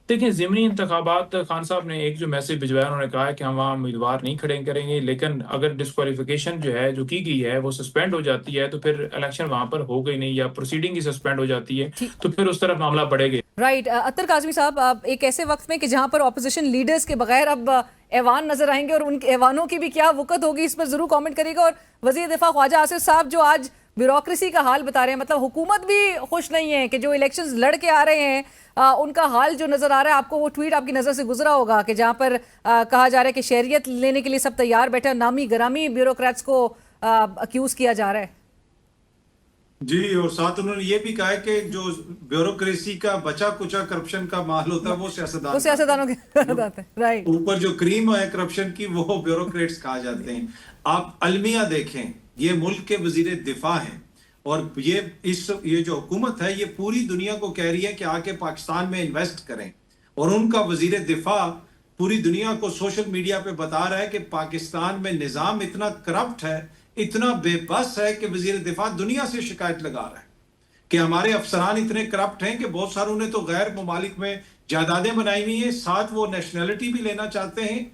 देखिए, ज़िमनी इंतखाबात खान साहब ने एक जो मैसेज भिजवाया, उन्होंने कहा है कि हम वहाँ उम्मीदवार नहीं खड़े करेंगे, लेकिन अगर डिस्क्वालिफिकेशन जो है जो की गई है वो सस्पेंड हो जाती है तो फिर इलेक्शन वहाँ पर हो गई नहीं, या प्रोसीडिंग ही सस्पेंड हो जाती है, तो फिर उस तरफ मामला बढ़ेगा। राइट। अत्तर काज़मी साहब, एक ऐसे वक्त में कि जहां पर ऑपोजिशन लीडर्स के बगैर अब ऐवान नजर आएंगे और उन ऐवानों की भी क्या वक़्त होगी, इस पर जरूर कमेंट करिएगा। और वज़ीर दिफा ख्वाजा आसिफ साहब जो आज ब्यूरोक्रेसी का हाल बता रहे हैं, मतलब हुकूमत भी खुश नहीं है कि जो इलेक्शंस लड़ के आ रहे हैं उनका हाल जो नजर आ रहा है। आपको वो ट्वीट आपकी नजर से गुजरा होगा कि जहां पर कहा जा रहा है कि शहरियत लेने के लिए सब तैयार बैठे, नामी गरामी ब्यूरोक्रेट्स को अक्यूज किया जा रहा है। जी, और साथ उन्होंने ये भी कहा है कि जो ब्यूरोक्रेसी का बचा कुचा करप्शन का माल होता है वो सियासतदानों के हाथ है। राइट। ऊपर जो क्रीम है करप्शन की वो ब्यूरोक्रेट्स कहा जाते हैं। आप अलमिया देखें, ये मुल्क के वजीर दिफा हैं और ये जो हुकूमत है ये पूरी दुनिया को कह रही है कि आके पाकिस्तान में इन्वेस्ट करें, और उनका वजीर दिफा पूरी दुनिया को सोशल मीडिया पे बता रहा है कि पाकिस्तान में निजाम इतना करप्ट है, इतना बेबस है कि वजीर दिफा दुनिया से शिकायत लगा रहा है कि हमारे अफसरान इतने करप्ट हैं कि बहुत सारों ने तो गैर ममालिक में जायदादें बनाई हुई हैं, साथ वो नेशनैलिटी भी लेना चाहते हैं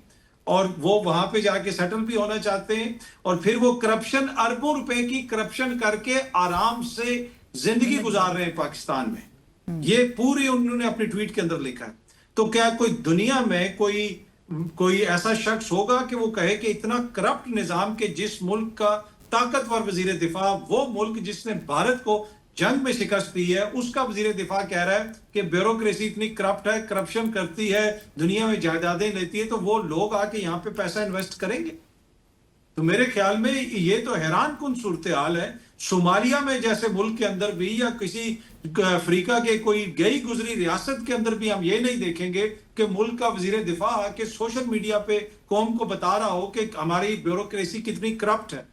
और वो वहां पे जाके सेटल भी होना चाहते हैं, और फिर वो करप्शन, अरबों रुपए की करप्शन करके आराम से जिंदगी गुजार रहे हैं पाकिस्तान में। ये पूरी उन्होंने अपने ट्वीट के अंदर लिखा है। तो क्या कोई दुनिया में कोई ऐसा शख्स होगा कि वो कहे कि इतना करप्ट निजाम के जिस मुल्क का ताकतवर वजीर दिफा, वो मुल्क जिसने भारत को जंग में शिकस्त दी है, उसका वजीर दिफा कह रहा है कि ब्यूरोक्रेसी इतनी करप्ट है, करप्शन करती है, दुनिया में जायदादें लेती है, तो वो लोग आके यहाँ पे पैसा इन्वेस्ट करेंगे? तो मेरे ख्याल में ये तो हैरान कुन सूरत हाल है। सोमालिया में जैसे मुल्क के अंदर भी, या किसी अफ्रीका के कोई गई गुजरी रियासत के अंदर भी हम ये नहीं देखेंगे कि मुल्क का वजीर दिफा आके सोशल मीडिया पे कौम को बता रहा हो कि हमारी ब्यूरोक्रेसी कितनी करप्ट है।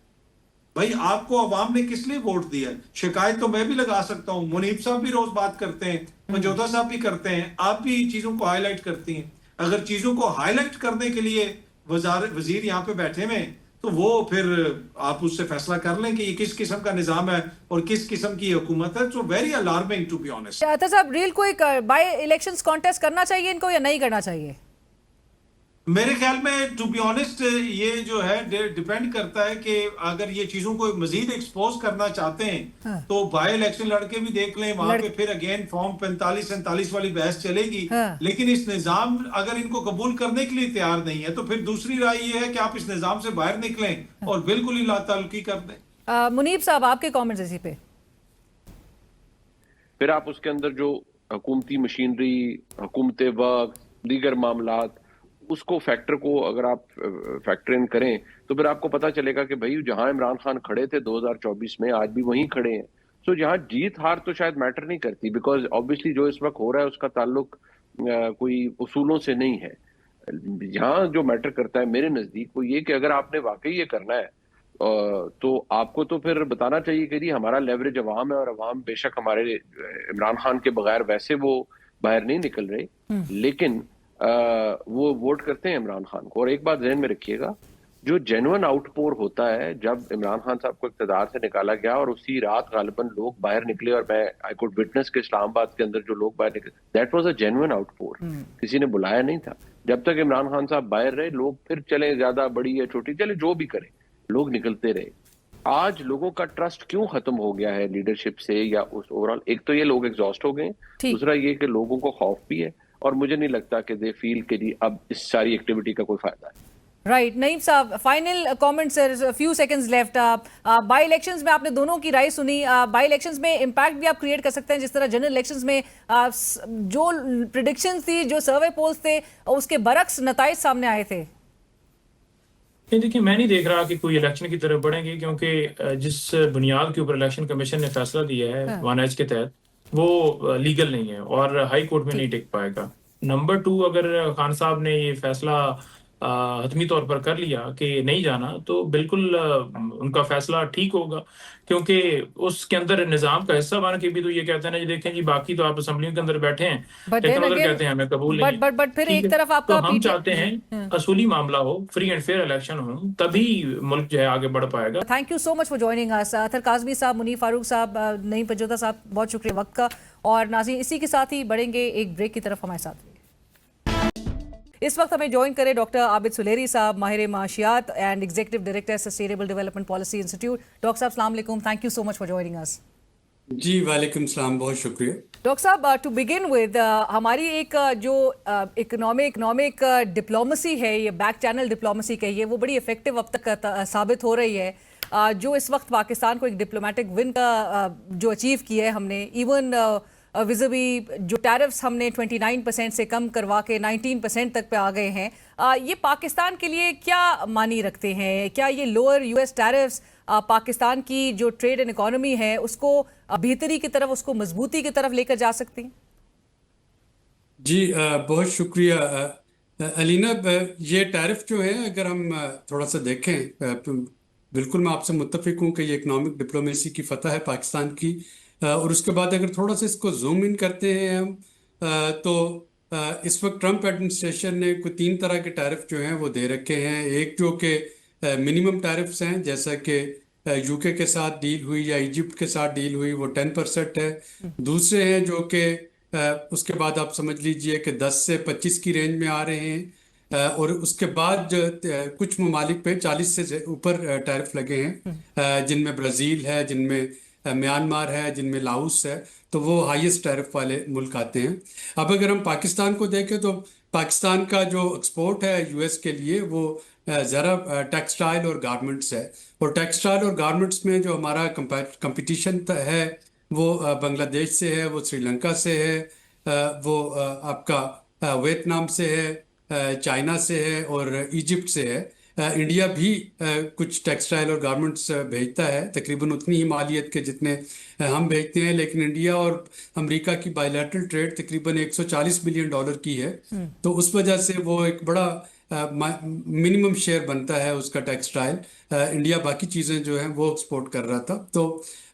भाई, आपको अवाम ने किस लिए वोट दिया? शिकायत तो मैं भी लगा सकता हूँ, मुनीब साहब भी रोज बात करते हैं, मंजोता साहब भी करते हैं, आप भी चीजों को हाईलाइट करती हैं। अगर चीजों को हाईलाइट करने के लिए वजीर यहाँ पे बैठे हुए, तो वो फिर आप उससे फैसला कर लें कि ये किस किस्म का निजाम है और किस किस्म की हुकूमत है। तो very alarming to be honest. अच्छा साहब, रियल कोई बाय इलेक्शंस कॉन्टेस्ट करना चाहिए इनको या नहीं करना चाहिए? मेरे ख्याल में टू बी ऑनेस्ट ये जो है डिपेंड करता है कि अगर ये चीजों को मजीद एक्सपोज करना चाहते हैं तो बाय इलेक्शन लड़के भी देख लें, वहां पे फिर अगेन फॉर्म 45-47 वाली बहस चलेगी। लेकिन इस निजाम अगर इनको कबूल करने के लिए तैयार नहीं है तो फिर दूसरी राय ये है कि आप इस निजाम से बाहर निकलें और बिल्कुल ही लाताल्लुकी कर दें। मुनीब साहब, आपके कमेंट्स इसी पे। फिर आप उसके अंदर जो हुकूमती मशीनरी, हुकूमत वक्त, दीगर मामलात, उसको फैक्टर को अगर आप फैक्टर इन करें तो फिर आपको पता चलेगा कि भाई जहां इमरान खान खड़े थे 2024 में, आज भी वहीं खड़े हैं। तो जहां जीत हार तो शायद मैटर नहीं करती, बिकॉज ऑब्वियसली जो इस वक्त हो रहा है उसका ताल्लुक कोई उसूलों से नहीं है। यहाँ जो मैटर करता है मेरे नजदीक वो ये कि अगर आपने वाकई ये करना है तो आपको तो फिर बताना चाहिए कि जी हमारा लेवरेज अवाम है, और अवाम बेशक हमारे इमरान खान के बगैर वैसे वो बाहर नहीं निकल रहे, लेकिन वो वोट करते हैं इमरान खान को। और एक बात ध्यान में रखिएगा, जो जेन्युइन आउटपोर होता है जब इमरान खान साहब को इक़्तिदार से निकाला गया और उसी रात गालिबन लोग बाहर निकले, और मैं आई कुड विटनेस के इस्लामाबाद के अंदर जो लोग बाहर निकले, दैट वाज अ जेन्युइन आउटपोर। किसी ने बुलाया नहीं था। जब तक इमरान खान साहब बाहर रहे, लोग फिर चले, ज्यादा बड़ी या छोटी चले जो भी करें, लोग निकलते रहे। आज लोगों का ट्रस्ट क्यों खत्म हो गया है लीडरशिप से या उस ओवरऑल? एक तो ये लोग एग्जॉस्ट हो गए, दूसरा ये कि लोगों को खौफ भी है, और मुझे नहीं लगता कि दे फील के जी अब इस सारी एक्टिविटी का कोई फायदा है। राइट नईम साहब, final comment sir, few seconds left. By elections में आपने दोनों की राय सुनी। बाई इलेक्शंस में इम्पैक्ट भी आप क्रिएट कर सकते हैं जिस तरह जनरल इलेक्शंस में जो प्रिडिक्शंस थी, जो सर्वे पोल्स थे, उसके बरक्स नताइज सामने आए थे। नहीं, देखिए, मैं नहीं देख रहा कि कोई इलेक्शन की तरफ बढ़ेंगे, क्योंकि जिस बुनियाद के ऊपर इलेक्शन कमीशन ने फैसला दिया है 1H के तहत, वो लीगल नहीं है और हाई कोर्ट में नहीं टिक पाएगा। नंबर 2, अगर खान साहब ने ये फैसला हतमी तौर पर कर लिया कि नहीं जाना, तो बिल्कुल उनका फैसला ठीक होगा, क्योंकि उसके अंदर निजाम का हिस्सा बन के भी तो ये कहते हैं ना जी, देखें जी, बाकी तो आप असेंबली के अंदर बैठे हैं, लेकिन उधर कहते हैं हमें कबूल नहीं है। बट फिर एक तरफ तो आपका हम चाहते हैं असूली मामला हो, फ्री एंड फेयर इलेक्शन हो, तभी मुल्क जो है आगे बढ़ पाएगा। Thank you so much for joining us. Attar Kazmi साहब, मुनीर फारूक साहब, नईम पजोदा साहब, बहुत शुक्रिया वक्त का। और नाज़रीन, इसी के साथ ही बढ़ेंगे एक ब्रेक की तरफ, हमारे साथ। इस वक्त हमें ज्वाइन करें डॉक्टर आबिद सुलेरी साहब, माहिर माशियात and executive director sustainable development policy institute. Doctor साहब, अस्सलाम वालेकुम, thank you so much for joining us. जी वालेकुम सलाम, बहुत शुक्रिया। डॉक्टर साहब, टू बिगिन विद, हमारी एक जो इकोनॉमिक डिप्लोमेसी है, ये बैक चैनल डिप्लोमेसी कहिए, वो बड़ी इफेक्टिव अब तक साबित हो रही है। जो इस वक्त पाकिस्तान को एक डिप्लोमेटिक विन का जो अचीव किया है हमने, इवन विज़िबी जो टैरिफ्स हमने 29% से कम करवा के 19% तक पे आ गए हैं, ये पाकिस्तान के लिए क्या मानी रखते हैं? क्या ये लोअर US टैरिफ्स पाकिस्तान की जो ट्रेड एंड इकोनॉमी है उसको बेहतरी की तरफ, उसको मजबूती की तरफ लेकर जा सकती हैं? जी बहुत शुक्रिया अलीना। ये टैरिफ जो है, अगर हम थोड़ा सा देखें, बिल्कुल मैं आपसे मुत्तफिक हूँ कि ये इकोनॉमिक डिप्लोमेसी की फतह है पाकिस्तान की। और उसके बाद अगर थोड़ा सा इसको जूम इन करते हैं हम, तो इस वक्त ट्रंप एडमिनिस्ट्रेशन ने कोई 3 तरह के टैरिफ जो हैं वो दे रखे हैं। एक जो कि मिनिमम टैरिफ्स हैं, जैसा कि यूके के साथ डील हुई या इजिप्ट के साथ डील हुई, वो 10% है। दूसरे हैं जो कि उसके बाद आप समझ लीजिए कि 10 से 25 की रेंज में आ रहे हैं, और उसके बाद कुछ ममालिक पे 40 से ऊपर टैरिफ लगे हैं, जिनमें ब्राज़ील है, जिनमें म्यांमार है, जिनमें लाओस है, तो वो हाईएस्ट टैरिफ वाले मुल्क आते हैं। अब अगर हम पाकिस्तान को देखें तो पाकिस्तान का जो एक्सपोर्ट है US के लिए, वो ज़रा टेक्सटाइल और गारमेंट्स है। और टेक्सटाइल और गारमेंट्स में जो हमारा कंपटीशन है वो बांग्लादेश से है, वो श्रीलंका से है, वो आपका वियतनाम से है, चाइना से है और इजिप्ट से है। इंडिया भी कुछ टेक्सटाइल और गारमेंट्स भेजता है, तकरीबन उतनी ही मालियत के जितने हम भेजते हैं, लेकिन इंडिया और अमेरिका की बायलैटरल ट्रेड तकरीबन $140 बिलियन की है। तो उस वजह से वो एक बड़ा मिनिमम शेयर बनता है उसका टेक्सटाइल। इंडिया बाकी चीज़ें जो हैं वो एक्सपोर्ट कर रहा था। तो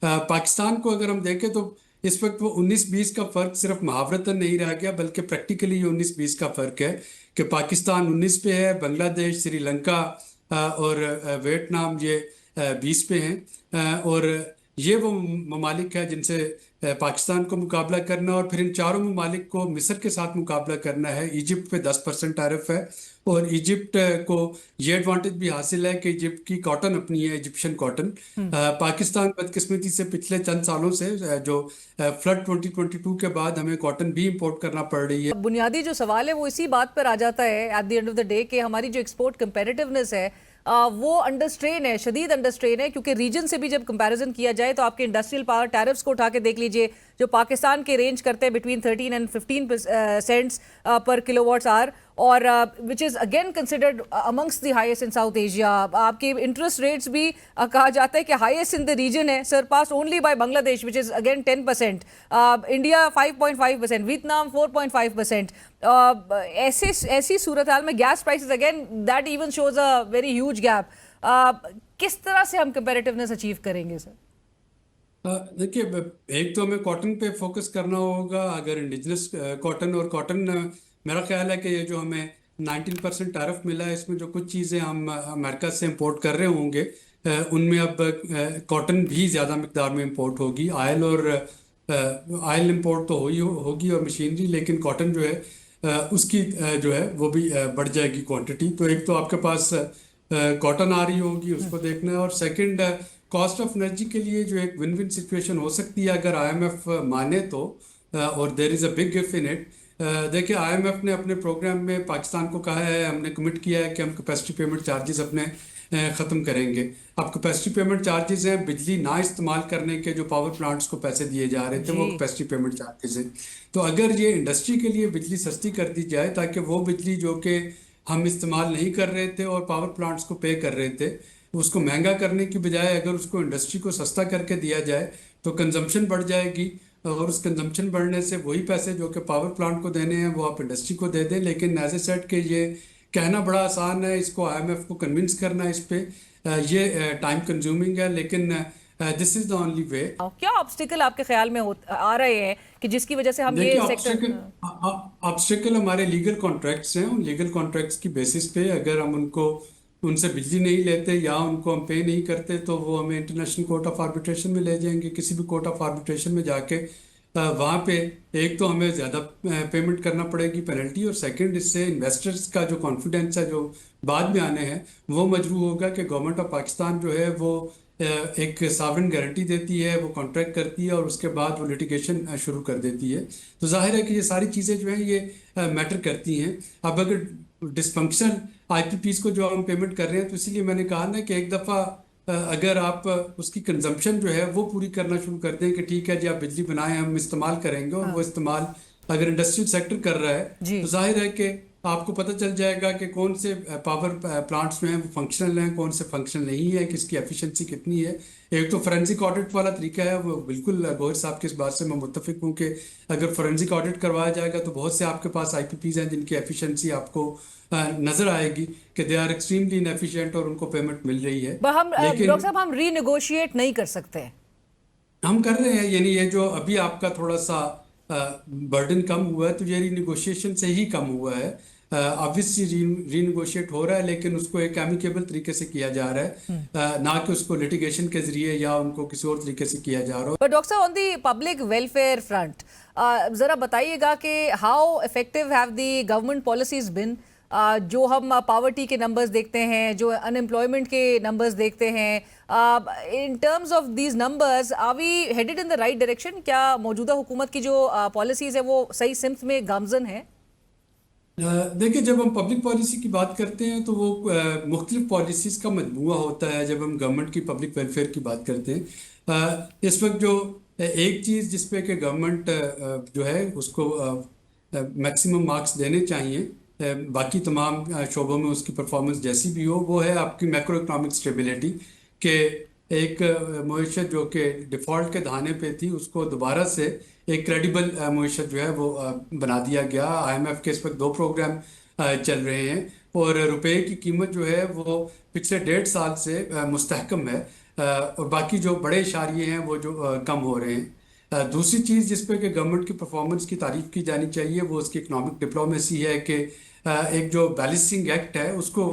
पाकिस्तान को अगर हम देखें तो इस वक्त वो 19-20 का फ़र्क सिर्फ मुहावरतन नहीं रह गया, बल्कि प्रैक्टिकली ये 19-20 का फ़र्क है कि पाकिस्तान 19 पे है, बांग्लादेश, श्रीलंका और वियतनाम ये 20 पे हैं। और ये वो ममालिक है जिनसे पाकिस्तान को मुकाबला करना, और फिर इन चारों ममालिक को मिस्र के साथ मुकाबला करना है। इजिप्ट पे 10% टैरिफ है, और इजिप्ट को ये एडवांटेज भी हासिल है कि इजिप्ट की कॉटन अपनी है, इजिप्शियन कॉटन। पाकिस्तान बदकिस्मती से पिछले चंद सालों से जो फ्लड 2022 के बाद हमें कॉटन भी इंपोर्ट करना पड़ रही है। बुनियादी जो सवाल है वो इसी बात पर आ जाता है at the end of the day कि हमारी जो एक्सपोर्ट कंपेटिटिवनेस है वो अंडर स्ट्रेन है, शदीद अंडर स्ट्रेन है, क्योंकि रीजन से भी जब कंपैरिजन किया जाए तो आपके इंडस्ट्रियल पावर टैरिफ्स को उठा के देख लीजिए, जो पाकिस्तान के रेंज करते हैं between 13 and 15 cents per kilowatts hour, और which is again considered amongst the highest in South Asia. आपके इंटरेस्ट रेट्स भी कहा जाता है कि हाईएस्ट इन द रीजन है, surpass only by Bangladesh which is again 10%, India 5.5%, Vietnam 4.5%। ऐसी सूरत हाल में gas prices again that even shows a very huge gap. किस तरह से हम कंपैरेटिवनेस अचीव करेंगे सर? देखिए, एक तो हमें कॉटन पे फोकस करना होगा, अगर इंडिजिनस कॉटन, और कॉटन मेरा ख्याल है कि ये जो हमें 19% टैरिफ मिला है, इसमें जो कुछ चीज़ें हम अमेरिका से इंपोर्ट कर रहे होंगे उनमें अब कॉटन भी ज़्यादा मिकदार में इंपोर्ट होगी। ऑयल इंपोर्ट तो होगी और मशीनरी, लेकिन कॉटन जो है उसकी जो है वो भी बढ़ जाएगी क्वांटिटी। तो एक तो आपके पास कॉटन आ रही होगी, उसको देखना है, और सेकंड कॉस्ट ऑफ एनर्जी के लिए जो एक विन विन सिचुएशन हो सकती है अगर IMF माने तो, और there is a big if in it. देखिए, IMF ने अपने प्रोग्राम में पाकिस्तान को कहा है, हमने कमिट किया है कि हम कैपेसिटी पेमेंट चार्जेस अपने ख़त्म करेंगे। अब कैपेसिटी पेमेंट चार्जेस हैं बिजली ना इस्तेमाल करने के, जो पावर प्लांट्स को पैसे दिए जा रहे थे वो कैपेसिटी पेमेंट चार्जेस हैं। तो अगर ये इंडस्ट्री के लिए बिजली सस्ती कर दी जाए, ताकि वो बिजली जो कि हम इस्तेमाल नहीं कर रहे थे और पावर प्लांट्स को पे कर रहे थे, उसको महंगा करने की बजाय अगर उसको इंडस्ट्री को सस्ता करके दिया जाए तो कंजम्पशन बढ़ जाएगी, और उस कंजम्पशन बढ़ने से वही पैसे जो कि पावर प्लांट को देने हैं वो आप इंडस्ट्री को दे दें। लेकिन एज ए सेट के ये कहना बड़ा आसान है, इसको IMF को कन्विंस करना इस पे ये टाइम कंज्यूमिंग है, लेकिन this is the only way. क्या ऑब्स्टिकल आपके ख्याल में आ रहे हैं कि जिसकी वजह से हम ये सेक्टर? ऑब्स्टिकल हमारे लीगल कॉन्ट्रैक्ट्स हैं। उन लीगल कॉन्ट्रैक्ट्स की बेसिस पे अगर हम उनसे बिजली नहीं लेते या उनको हम पे नहीं करते तो वो हमें इंटरनेशनल कोर्ट ऑफ आर्बिट्रेशन में ले जाएंगे। किसी भी कोर्ट ऑफ आर्बिट्रेशन में जाके वहाँ पे एक तो हमें ज़्यादा पेमेंट करना पड़ेगी पेनल्टी, और सेकंड इससे इन्वेस्टर्स का जो कॉन्फिडेंस है जो बाद में आने हैं वो मजबूर होगा कि गवर्नमेंट ऑफ पाकिस्तान जो है वो एक सॉवरेन गारंटी देती है, वो कॉन्ट्रैक्ट करती है और उसके बाद वो लिटिगेशन शुरू कर देती है। तो जाहिर है कि ये सारी चीज़ें जो हैं ये मैटर करती हैं। अब अगर डिस्फंक्शन IPPs को जो हम पेमेंट कर रहे हैं, तो इसीलिए मैंने कहा ना कि एक दफ़ा अगर आप उसकी कंजम्पशन जो है वो पूरी करना शुरू कर दें कि ठीक है जी आप बिजली बनाएं, हम इस्तेमाल करेंगे, और वो इस्तेमाल अगर इंडस्ट्रियल सेक्टर कर रहा है तो जाहिर है कि आपको पता चल जाएगा कि कौन से पावर प्लांट्स में हैं वो फंक्शनल हैं, कौन से फंक्शनल नहीं है, किसकी एफिशिएंसी कितनी है। एक तो फोरेंसिक ऑडिट वाला तरीका है, वो बिल्कुल गोहर साहब की इस बात से मैं मुत्तफिक हूँ कि अगर फोरेंसिक ऑडिट करवाया जाएगा तो बहुत से आपके पास IPPs हैं जिनकी एफिशिएंसी आपको नजर आएगी कि दे आर एक्सट्रीमली इनएफिशिएंट और उनको पेमेंट मिल रही है। लेकिन डॉक्टर साहब, हम रीनेगोशिएट नहीं कर सकते? हम कर रहे हैं, यानी ये जो अभी आपका थोड़ा सा बर्डन कम हुआ है तो ये रीनेगोशिएशन से ही कम हुआ है। ऑब्वियसली रीनेगोशिएट हो रहा है, लेकिन उसको एक एमिकेबल तरीके से किया जा रहा है, ना कि उसको लिटिगेशन के जरिए या उनको किसी और तरीके से किया जा रहा है। पर डॉक्टर साहब, on the public welfare front जरा बताइएगा कि how effective have the government policies been? जो हम पावर्टी के नंबर्स देखते हैं, जो अनएम्प्लॉयमेंट के नंबर्स देखते हैं, in terms of these numbers are we headed in the right direction? क्या मौजूदा हुकूमत की जो पॉलिसीज है वो सही सिम्त में गामजन है? देखिए, जब हम पब्लिक पॉलिसी की बात करते हैं तो वो मुख्तलिफ पॉलिसीज़ का मजमूआ होता है। जब हम गवर्नमेंट की पब्लिक वेलफेयर की बात करते हैं, इस वक्त जो एक चीज़ जिस पे कि गवर्नमेंट जो है उसको मैक्सिमम मार्क्स देने चाहिए, बाकी तमाम शोबों में उसकी परफॉर्मेंस जैसी भी हो, वो है आपकी मैक्रो इकनॉमिक स्टेबिलिटी। के एक मईशत जो कि डिफ़ॉल्ट के दहाने पे थी उसको दोबारा से एक क्रेडिबल मईशत जो है वो बना दिया गया। IMF के इस वक्त 2 प्रोग्राम चल रहे हैं और रुपए की कीमत जो है वो पिछले 1.5 साल से मुस्तहकम है, और बाकी जो बड़े इशारे हैं वो जो कम हो रहे हैं। दूसरी चीज़ जिस पे कि गवर्नमेंट की परफॉर्मेंस की तारीफ की जानी चाहिए वो उसकी इकनॉमिक डिप्लोमेसी है कि एक जो बैलेंसिंग एक्ट है उसको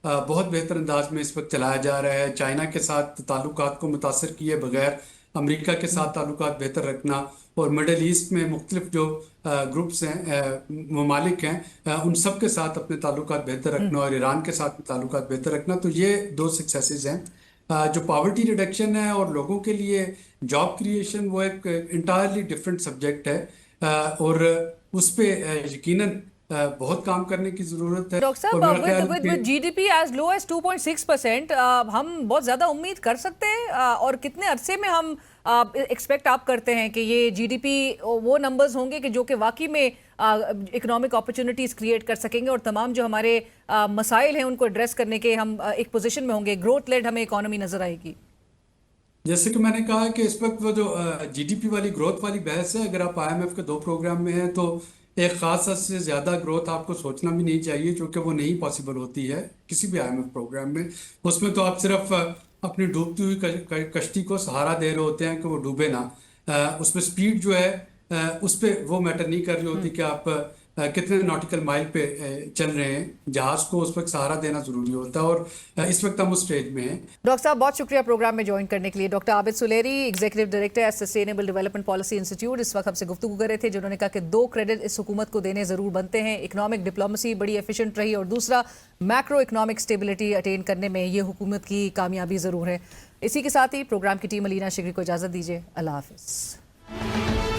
बहुत बेहतर अंदाज में इस वक्त चलाया जा रहा है। चाइना के साथ ताल्लुकात को मुतासर किए बगैर अमेरिका के साथ ताल्लुकात बेहतर रखना और मिडल ईस्ट में मुख्तलिफ जो ग्रुप्स हैं, ममालिक हैं, उन सब के साथ अपने ताल्लुकात बेहतर रखना और ईरान के साथ ताल्लुकात बेहतर रखना, तो ये 2 सक्सेसेस हैं। जो पॉवर्टी रिडक्शन है और लोगों के लिए जॉब क्रिएशन, वो एक इंटायरली डिफरेंट सब्जेक्ट है और उस पर यकीनन बहुत काम करने की जरूरत है। डॉक्टर और साहब, मेरा ख्याल विद कि जीडीपी एज लो एज 2.6%, हम बहुत ज्यादा उम्मीद कर सकते हैं और कितने अरसे में हम एक्सपेक्ट आप करते हैं कि ये जीडीपी वो नंबर्स होंगे कि जो कि वाकई में इकोनॉमिक अपॉर्चुनिटीज क्रिएट कर सकेंगे और तमाम जो हमारे मसाइल हैं उनको एड्रेस करने के हम एक पोजीशन में होंगे, ग्रोथ लेड हमें इकोनॉमी नजर आएगी? जैसे कि मैंने कहा कि इस वक्त वो जो जीडीपी वाली ग्रोथ वाली बहस है, अगर आप आईएमएफ के 2 प्रोग्राम में हैं तो एक खास हद से ज़्यादा ग्रोथ आपको सोचना भी नहीं चाहिए, क्योंकि वो नहीं पॉसिबल होती है किसी भी आईएमएफ प्रोग्राम में। उसमें तो आप सिर्फ अपनी डूबती हुई कश्ती को सहारा दे रहे होते हैं कि वो डूबे ना। उसमें स्पीड जो है उस पर वो मैटर नहीं कर रही होती कि आप कितने नॉटिकल माइल पे चल रहे हैं। जहाज को उस वक्त सहारा देना जरूरी होता है और इस वक्त हम उस स्टेज में हैं। डॉक्टर साहब, बहुत शुक्रिया प्रोग्राम में ज्वाइन करने के लिए। Doctor Abid Suleri, executive director at sustainable development policy institute, इस वक्त हमसे गुफ्तगू कर रहे थे, जिन्होंने कहा कि 2 क्रेडिट इस हुकूमत को देने जरूर बनते हैं। इकोनॉमिक डिप्लोमेसी बड़ी एफिशिएंट रही और दूसरा मैक्रो इकोनॉमिक स्टेबिलिटी अटेन करने में ये हुकूमत की कामयाबी जरूर है। इसी के साथ ही प्रोग्राम की टीम अलीना शिगरी को इजाजत दीजिए। अल्लाह हाफिज।